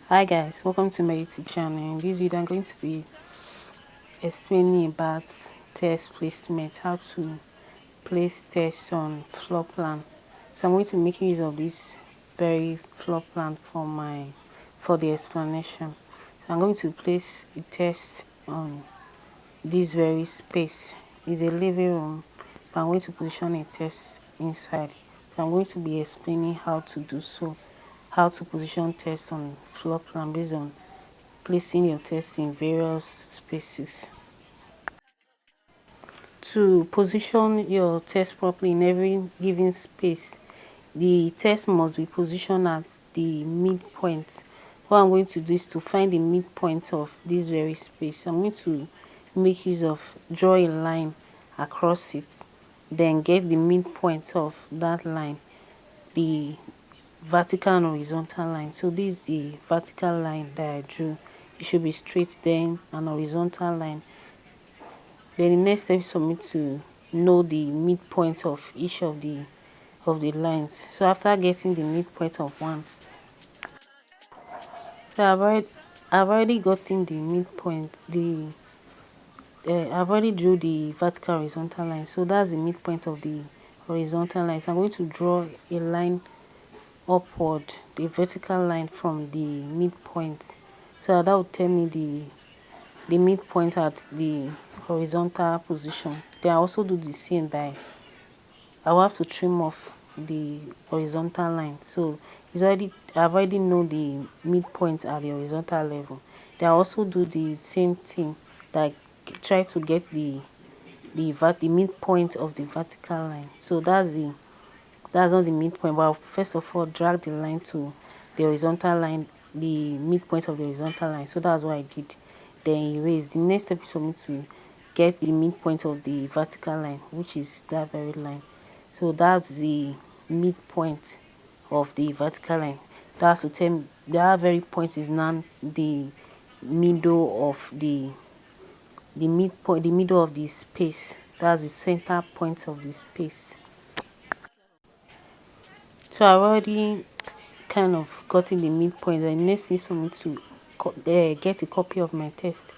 Hi guys, welcome to my YouTube channel. In this video I'm going to be explaining about test placement, how to place tests on floor plan. So I'm going to make use of this very floor plan for the explanation. So I'm going to place a test on this very space. It's a living room, but I'm going to position a test inside. So I'm going to be explaining how to do so, how to position tests on floor plan based on placing your test in various spaces. To position your test properly in every given space, the test must be positioned at the midpoint. What I'm going to do is to find the midpoint of this very space. I'm going to make use of draw a line across it, then get the midpoint of that line, the vertical and horizontal line. So this is the vertical line that I drew. It should be straight, then an horizontal line. Then the next step is for me to know the midpoint of each of the lines. So after getting the midpoint of one, so I've already gotten the midpoint. I've already drew the vertical horizontal line. So that's the midpoint of the horizontal line. So I'm going to draw a line upward, the vertical line from the midpoint. So that would tell me the midpoint at the horizontal position. Then I also do the same by I will have to trim off the horizontal line. So I've already know the midpoint at the horizontal level. Then I also do the same thing, like try to get the midpoint of the vertical line. So that's not the midpoint, but I'll first of all drag the line to the horizontal line, the midpoint of the horizontal line. So that's what I did. Then erase. The next step is for me to get the midpoint of the vertical line, which is that very line. So that's the midpoint of the vertical line. That's to tell me that very point is now the middle of the midpoint, the middle of the space. That's the center point of the space. So I've already kind of gotten the midpoint. The next thing is for me to get a copy of my test.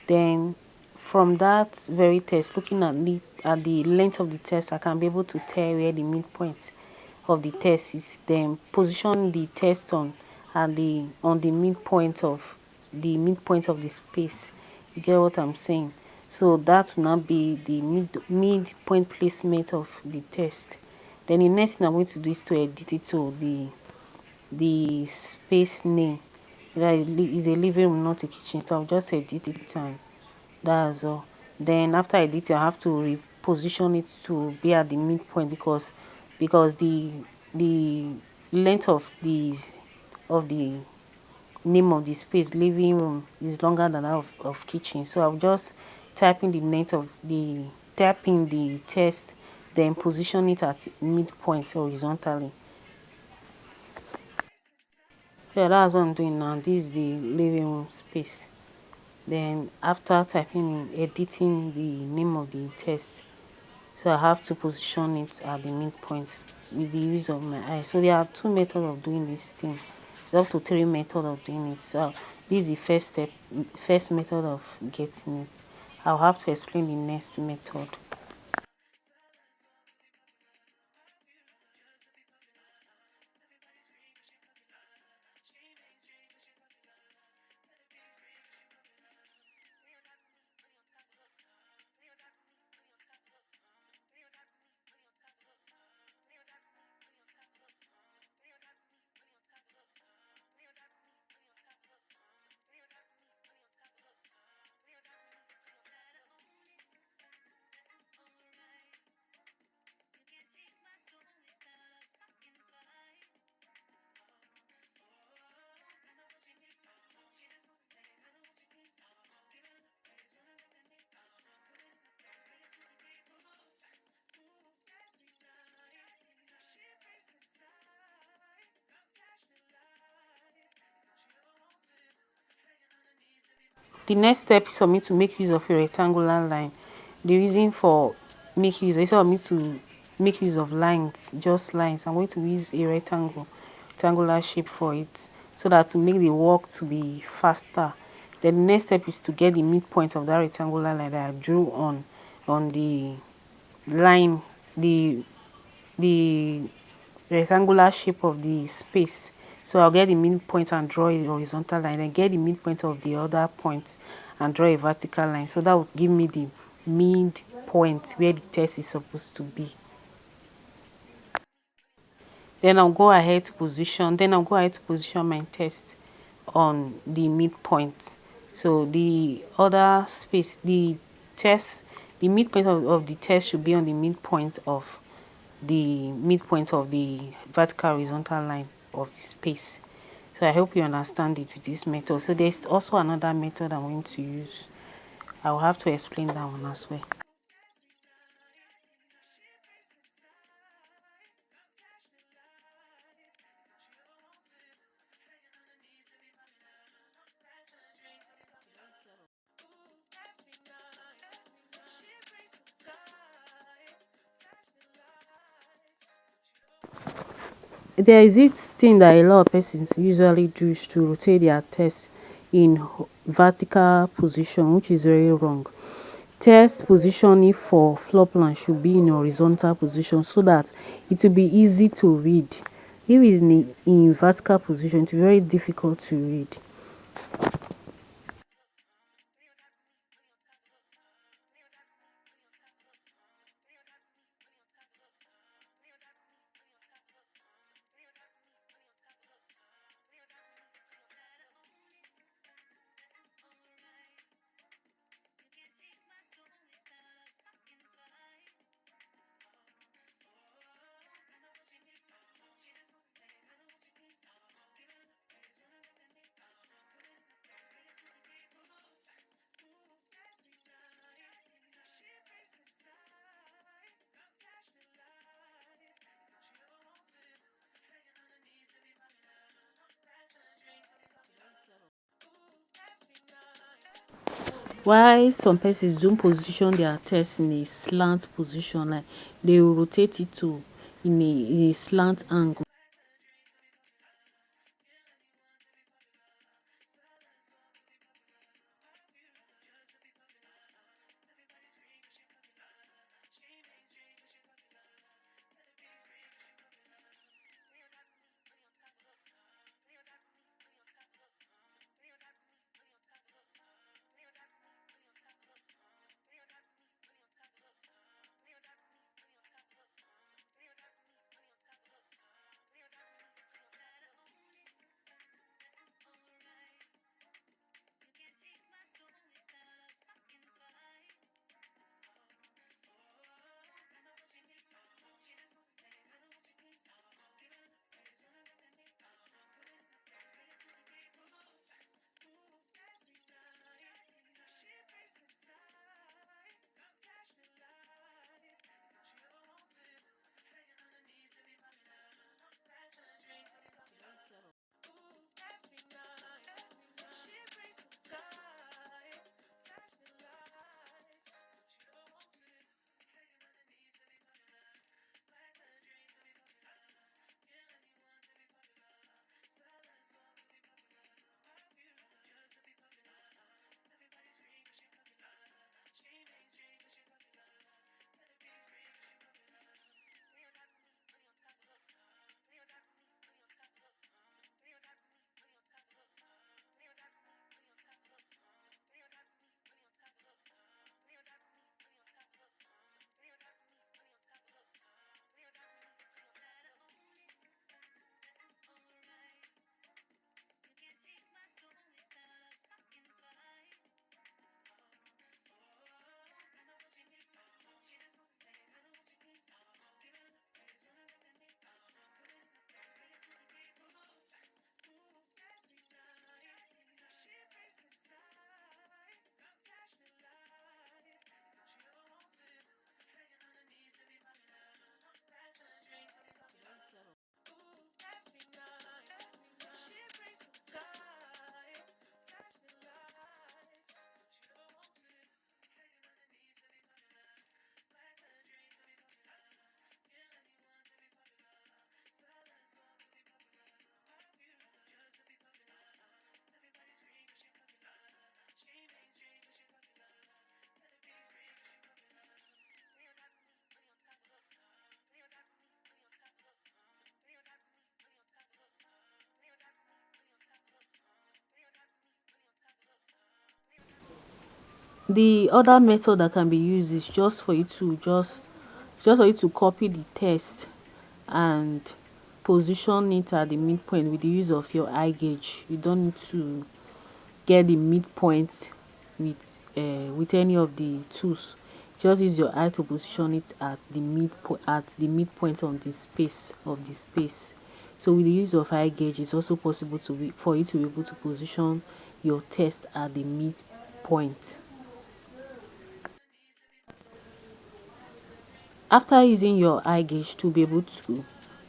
Then from that very test, looking at the length of the test, I can be able to tell where the midpoint of the test is. Then position the test on the midpoint of the space. You get what I'm saying? So that will not be the midpoint placement of the test. Then the next thing I'm going to do is to edit it to the space name. That is a living room, not a kitchen. So I'll just edit it and that's all. Then after edit, I have to reposition it to be at the midpoint because the length of the name of the space living room is longer than that of kitchen. So I'll just type in the text, then position it at midpoint horizontally. Yeah, that's what I'm doing now. This is the living room space. Then after typing in, editing the name of the text, so I have to position it at the midpoint with the use of my eye. So there are two methods of doing this thing. There's up to three methods of doing it. So this is the first method of getting it. I'll have to explain the next method. The next step is for me to make use of a rectangular line. The reason for make use is for me to make use of lines, just lines. I'm going to use a rectangular shape for it. so that to make the work to be faster. Then the next step is to get the midpoint of that rectangular line that I drew on the line, the rectangular shape of the space. So I'll get the midpoint and draw a horizontal line, then get the midpoint of the other point and draw a vertical line. So that would give me the midpoint where the test is supposed to be. Then I'll go ahead to position my test on the midpoint. So the other space, the midpoint of the test should be on the midpoint of the vertical horizontal line of the space. So I hope you understand it with this method. So there's also another method I'm going to use. I'll have to explain that one as well. There is this thing that a lot of persons usually do is to rotate their test in vertical position, which is very wrong. Test positioning for floor plan should be in horizontal position so that it will be easy to read. If it's in vertical position, it's very difficult to read. Why some persons don't position their test in a slant position, like they will rotate it to in a slant angle. The other method that can be used is just for you to copy the text and position it at the midpoint with the use of your eye gauge. You don't need to get the midpoint with any of the tools. Just use your eye to position it at the midpoint of the space. So with the use of eye gauge, it's also possible for you to be able to position your text at the midpoint. After using your eye gauge to be able to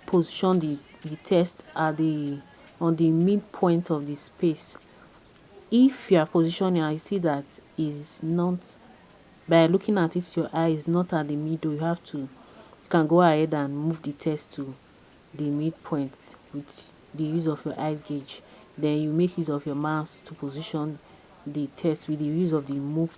position the text at the on the midpoint of the space, if you are positioning and you see that is not, by looking at it with your eye, is not at the middle, you can go ahead and move the text to the midpoint with the use of your eye gauge. Then you make use of your mouse to position the text with the use of the move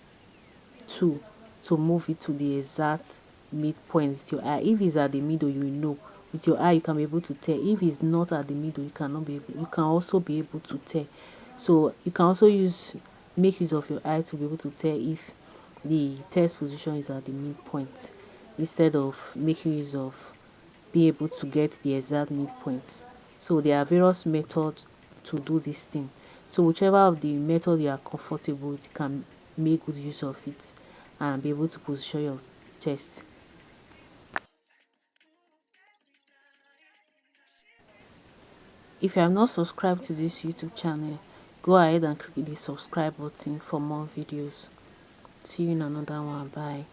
tool to move it to the exact midpoint with your eye. If it's at the middle, you will know. With your eye, you can be able to tell. If it's not at the middle, you can also be able to tell. So you can also make use of your eye to be able to tell if the text position is at the midpoint, instead of making use of being able to get the exact midpoint. So there are various methods to do this thing. So whichever of the method you are comfortable with, you can make good use of it and be able to position your text. If you have not subscribed to this YouTube channel, go ahead and click the subscribe button for more videos. See you in another one. Bye.